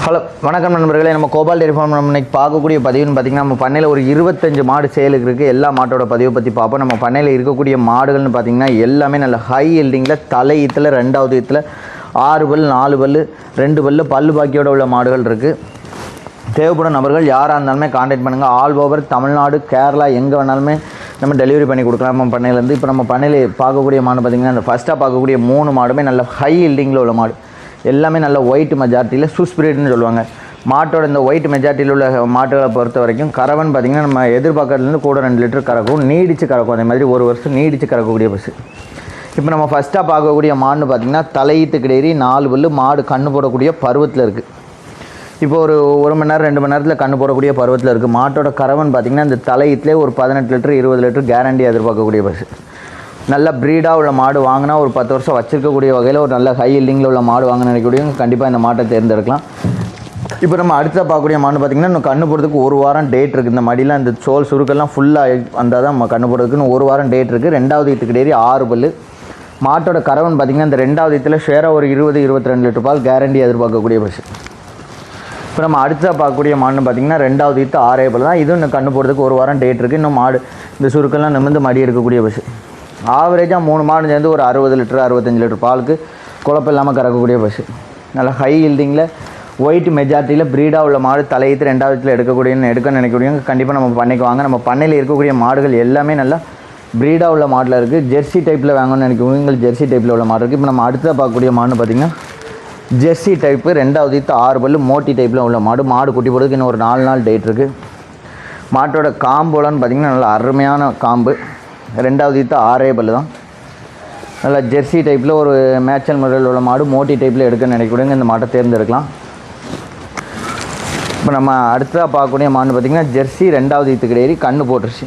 Hello வணக்கம் நண்பர்களே. நம்ம கோபால் டெய்ரி ஃபார்ம் நம்ம இன்னைக்கு பார்க்கக்கூடிய பதிவுன்னு பார்த்திங்கன்னா, நம்ம பண்ணையில் ஒரு 25 மாடு சேலுக்கு இருக்குது. எல்லா மாட்டோட பதிவை பற்றி பார்ப்போம். நம்ம பண்ணையில் இருக்கக்கூடிய மாடுகள்னு பார்த்திங்கன்னா எல்லாமே நல்ல ஹை ஹீல்டிங்கில் தலை ஈத்தில் 2வது ஈத்தில் 6 பல் 4 பல் 2 பல்லு பாக்கியோட உள்ள மாடுகள் இருக்குது. தேவைப்படும் நபர்கள் யாராக இருந்தாலுமே கான்டாக்ட் பண்ணுங்கள். ஆல் ஓவர் தமிழ்நாடு, கேரளா எங்கே வேணாலுமே நம்ம டெலிவரி பண்ணி கொடுக்கலாம் நம்ம பண்ணையிலேருந்து. இப்போ நம்ம பண்ணையில் பார்க்கக்கூடிய மாடு பார்த்திங்கன்னா, அந்த ஃபஸ்ட்டாக பார்க்கக்கூடிய 3 மாடுமே நல்ல ஹை ஹீல்டிங்கில் உள்ள மாடு. எல்லாமே நல்ல ஒயிட் மெஜாரிட்டியில் சுஸ்பிரிட்னு சொல்லுவாங்க. மாட்டோட இந்த ஒயிட் மெஜாரிட்டியில் உள்ள மாட்டுகளை பொறுத்த வரைக்கும் கறவன் பார்த்திங்கன்னா நம்ம எதிர்பார்க்கறதுலேருந்து கூட 2 லிட்டர் கறக்கும், நீடிச்சு கறக்கும். அதே மாதிரி 1 வருஷம் நீடிச்சு கறக்கக்கூடிய பசு. இப்போ நம்ம ஃபஸ்ட்டாக பார்க்கக்கூடிய மாடுன்னு பார்த்திங்கன்னா தலையீத்து கிடையாது 4 பல்லு மாடு கண்ணு போடக்கூடிய பருவத்தில் இருக்குது. இப்போ ஒரு 1 மணி நேரம் 2 மணி நேரத்தில் கண்ணு போடக்கூடிய பருவத்தில் இருக்குது. மாட்டோட கறவன் பார்த்திங்கன்னா இந்த தலையீத்திலே ஒரு 18 லிட்டர் 20 லிட்டர் கேரண்டி எதிர்பார்க்கக்கூடிய பசு. நல்ல ப்ரீடாக உள்ள மாடு வாங்கினா ஒரு 10 வருஷம் வச்சிருக்கக்கூடிய வகையில் ஒரு நல்ல ஹை ஹீல்டிங்கில் உள்ள மாடு வாங்க நினைக்கக்கூடியவங்க கண்டிப்பாக இந்த மாட்டை தேர்ந்தெடுக்கலாம். இப்போ நம்ம அடுத்த பார்க்கக்கூடிய மாடு பார்த்திங்கன்னா இன்னும் கண்ணு போடுறதுக்கு 1 வாரம் டேட் இருக்குது. இந்த மடியெலாம் இந்த சோல் சுருக்கெல்லாம் ஃபுல்லாக வந்தால் தான் நம்ம கண்ணு போடுறதுக்குன்னு 1 வாரம் டேட் இருக்குது. 2வது ஈத்துக்கு டேரி 6 பல்லு. மாட்டோட கறவன் பார்த்திங்கன்னா இந்த 2வது ஈத்தில் ஷேராக ஒரு 20-22 லிட்டர் பால் கேரண்டி எதிர்பார்க்கக்கூடிய பசு. இப்போ நம்ம அடுத்த பார்க்கக்கூடிய மாடுன்னு பார்த்திங்கன்னா 2வது ஈத்து 6 பல் தான். இதுவும் இன்னும் கண்ணு போடுறதுக்கு 1 வாரம் டேட் இருக்குது. இன்னும் மாடு இந்த சுருக்கெல்லாம் நிமிர்ந்து மடி எடுக்கக்கூடிய பசு. ஆவரேஜாக 3 மாடு சேர்ந்து ஒரு 60 லிட்டர் 65 லிட்டர் பாலுக்கு குழப்பம் இல்லாமல் கறக்கக்கூடிய பசு. நல்லா ஹை ஹீல்டிங்கில் ஒயிட் மெஜாரிட்டியில் ப்ரீடாக உள்ள மாடு தலையீத்து 2வது எடுக்க நினைக்கக்கூடியவங்க கண்டிப்பாக நம்ம பண்ணைக்கு வாங்க. நம்ம பண்ணையில் இருக்கக்கூடிய மாடுகள் எல்லாமே நல்லா ப்ரீடாக உள்ள மாடில் இருக்குது. ஜெர்சி டைப்பில் வாங்கணும்னு நினைக்கிறவங்க ஜெர்சி டைப்பில் உள்ள மாடு இருக்குது. இப்போ நம்ம அடுத்த பார்க்கக்கூடிய மாடுன்னு பார்த்திங்கன்னா ஜெர்சி டைப்பு 2வது ஈத்து 6 பல்லு மோட்டி டைப்பில் உள்ள மாடு குட்டி போடுறதுக்கு இன்னும் ஒரு 4 நாள் டேட் இருக்குது. மாட்டோட காம்போலன்னு பார்த்திங்கன்னா நல்லா அருமையான காம்பு. 2வது ஈத்து 6 பல்லு தான். நல்லா ஜெர்சி டைப்பில் ஒரு மேட்சல் முறையில் உள்ள மாடு மோட்டி டைப்பில் எடுக்க நினைக்கக்கூடியவங்க இந்த மாட்டை தேர்ந்தெடுக்கலாம். இப்போ நம்ம அடுத்ததாக பார்க்கக்கூடிய மாடு பார்த்திங்கன்னா ஜெர்சி 2வது ஈத்து கிடையாது கண்ணு போட்டுருச்சு.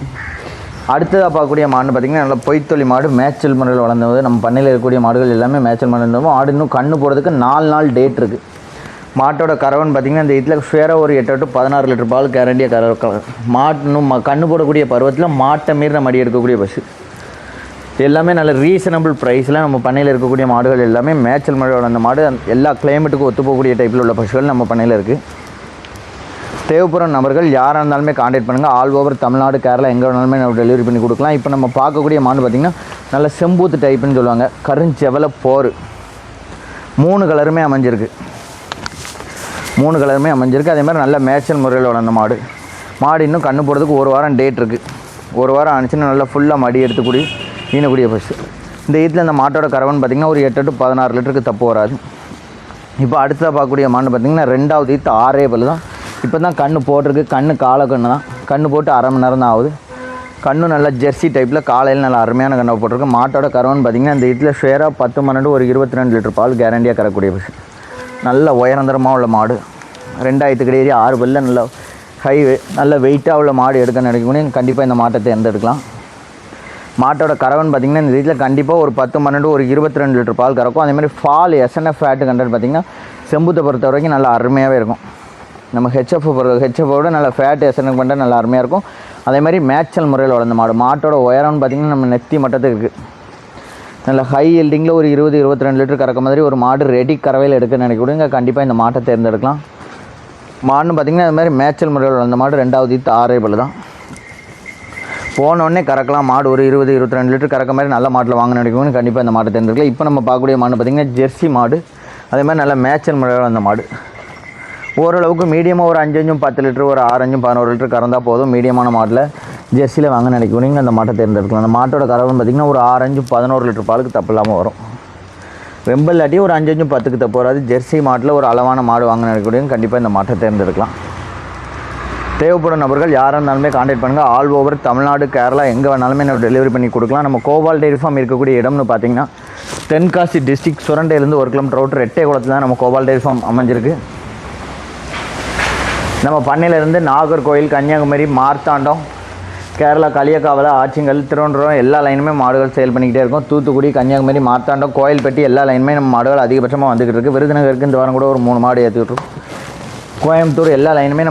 அடுத்ததாக பார்க்கக்கூடிய மாடு பார்த்திங்கன்னா நல்லா பொய்த்தொழி மாடு மேட்சல் முறையில் வளர்ந்தது. நம்ம பண்ணையில் இருக்கக்கூடிய மாடுகள் எல்லாமே மேட்சல் முறையில் இருந்தோம். மாடு இன்னும் கண்ணு போடுறதுக்கு 4 நாள் டேட் இருக்குது. மாட்டோட கறவன் பார்த்திங்கன்னா இந்த இதில் ஷேராக ஒரு 8-16 லிட்டர் பால் கேரண்டியாக மாட்டு இன்னும் கண்ணு போடக்கூடிய பருவத்தில் மாட்டை மீறின மடி எடுக்கக்கூடிய பசு. எல்லாமே நல்ல ரீசனபிள் ப்ரைஸில் நம்ம பண்ணையில் இருக்கக்கூடிய மாடுகள் எல்லாமே மேட்சல் முறையோட அந்த மாடு எல்லா கிளைமேட்டுக்கும் ஒத்து போகக்கூடிய டைப்பில் உள்ள பசுகள் நம்ம பண்ணையில் இருக்குது. தேவைப்படுற நபர்கள் யாராக இருந்தாலுமே கான்டாக்ட் பண்ணுங்கள். ஆல் ஓவர் தமிழ்நாடு, கேரளா எங்கே வேணாலுமே நம்ம டெலிவரி பண்ணி கொடுக்கலாம். இப்போ நம்ம பார்க்கக்கூடிய மாடு பார்த்திங்கன்னா நல்ல செம்பூத்து டைப்புன்னு சொல்லுவாங்க. கருஞ்செவலை போர் 3 கலருமே அமைஞ்சிருக்கு. 3 கலருமே அமைஞ்சிருக்கு. அதே மாதிரி நல்ல மேட்சல் முறையில் வளர்ந்த மாடு இன்னும் கண்ணு போடுறதுக்கு 1 வாரம் டேட் இருக்குது. 1 வாரம் ஆனிச்சுன்னா நல்லா ஃபுல்லாக மடி எடுத்துக்கூடிய ஈனக்கூடிய பசு. இந்த ஈத்தில் இந்த மாட்டோட கறவன் பார்த்திங்கன்னா ஒரு 8-16 லிட்டருக்கு தப்பு வராது. இப்போ அடுத்ததாக பார்க்கக்கூடிய மாடு பார்த்திங்கன்னா 2வது ஈத்து 6 பல்லு தான். இப்போ தான் கண்ணு போட்டிருக்கு. கண்ணு காலை கண்ணு தான். கண்ணு போட்டு அரை மணி நேரம் தான் ஆகுது. கண்ணு நல்லா ஜெர்சி டைப்பில் காலையில் நல்லா அருமையான கண்ணை போட்டிருக்கு. மாட்டோட கறவன் பார்த்திங்கன்னா இந்த இதில் ஷேராக 10 ஒரு 22 லிட்டர் பால் கேரண்டியாக கறக்கூடிய பசு. நல்ல உயரந்தரமாக உள்ள மாடு. 2வது கிடையாது 6 பல்ல நல்ல நல்ல வெயிட்டாக உள்ள மாடு எடுக்க நினைக்கணும் கண்டிப்பாக இந்த மாட்டை தேர்ந்தெடுக்கலாம். மாட்டோட கறவன் பார்த்திங்கன்னா இந்த இதில் கண்டிப்பாக ஒரு 10 ஒரு 22 லிட்டர் பால் கறக்கும். அதேமாதிரி ஃபால் எஸ்என்எஃப் ஃபேட்டு கண்டென்ட் பார்த்திங்கன்னா செம்பூத்தை பொறுத்த வரைக்கும் நல்லா அருமையாகவே இருக்கும். நம்ம ஹெச்எஃப்போட நல்ல ஃபேட் எஸ்என்எஃப் கண்டென்ட் நல்லா அருமையாக இருக்கும். அதே மாதிரி மேட்சல் முறையில் வளர்ந்த மாட்டோட உயரம்னு பார்த்திங்கன்னா நம்ம நெத்தி மட்டத்துக்கு இருக்குது. நல்ல ஹை ஹீல்டிங்கில் ஒரு 20-22 லிட்டர் கறக்க மாதிரி ஒரு மாடு ரெடி கறவையில் எடுக்க நினைக்கக்கூடாங்க கண்டிப்பாக இந்த மாட்டை தேர்ந்தெடுக்கலாம். மாடுன்னு பார்த்திங்கன்னா அது மாதிரி மேட்சல் முறையில் வளர்ந்த மாடு 2வது ஈத்து 6 பல்லு தான். போனோடனே கறக்கலாம். மாடு ஒரு 20-22 லிட்டர் கறக்க மாதிரி நல்ல மாட்டில் வாங்க நினைக்கணும்னு கண்டிப்பாக இந்த மாட்டை தேர்ந்தெடுக்கலாம். இப்போ நம்ம பார்க்கக்கூடிய மாடு பார்த்திங்கன்னா ஜெர்சி மாடு. அதே மாதிரி நல்ல மேட்சல் முறையில் வளர்ந்த மாடு. ஓரளவுக்கு மீடியமாக ஒரு 5-10 லிட்டர் ஒரு 6-11 லிட்டர் கறந்தால் போதும். மீடியமான மாட்டில் ஜெர்சியில் வாங்க நினைக்கிறீங்க அந்த மாட்டை தேர்ந்தெடுக்கலாம். அந்த மாட்டோட கறவன் பார்த்திங்கன்னா ஒரு 6-11 லிட்டர் பாலுக்கு தப்பு இல்லாமல் வரும். ரொம்ப இல்லாட்டி ஒரு 5-10க்கு தப்பு வராது. ஜெர்சி மாட்டில் ஒரு அளவான மாடு வாங்க நினைக்கிறீங்க கண்டிப்பாக இந்த மாட்டை தேர்ந்தெடுக்கலாம். தேவைப்படும் நபர்கள் யாராக இருந்தாலுமே கான்டாக்ட் பண்ணுங்கள். ஆல் ஓவர் தமிழ்நாடு, கேரளா எங்கே வேணாலுமே நம்ம டெலிவரி பண்ணி கொடுக்கலாம். நம்ம கோபால் டெய்ரி ஃபார்ம் இருக்கக்கூடிய இடம்னு பார்த்திங்கன்னா தென்காசி டிஸ்ட்ரிக்ட் சுரண்டையிலேருந்து 1 கிலோமீட்டர் ரோட்டு ரெட்டைக்குளத்தில் தான் நம்ம கோபால் டெய்ரி ஃபார்ம் அமைஞ்சிருக்கு. நம்ம பண்ணையிலேருந்து நாகர்கோவில், கன்னியாகுமரி, மார்த்தாண்டம், கேரளா களியக்காவலை, ஆச்சிங்கல், திருவனந்தபுரம் எல்லா லைனுமே மாடுகள் சேல் பண்ணிக்கிட்டே இருக்கும். தூத்துக்குடி, கன்னியாகுமரி, மார்த்தாண்டம், கோயில்பட்டி எல்லா லைனுமே நம்ம மாடுகள் அதிகபட்சமாக வந்துக்கிட்டு இருக்குது. விருதுநகருக்கு இந்த வாரம் கூட ஒரு 3 மாடு ஏற்றி விட்ருக்கோம். கோயம்புத்தூர் எல்லா லைனுமே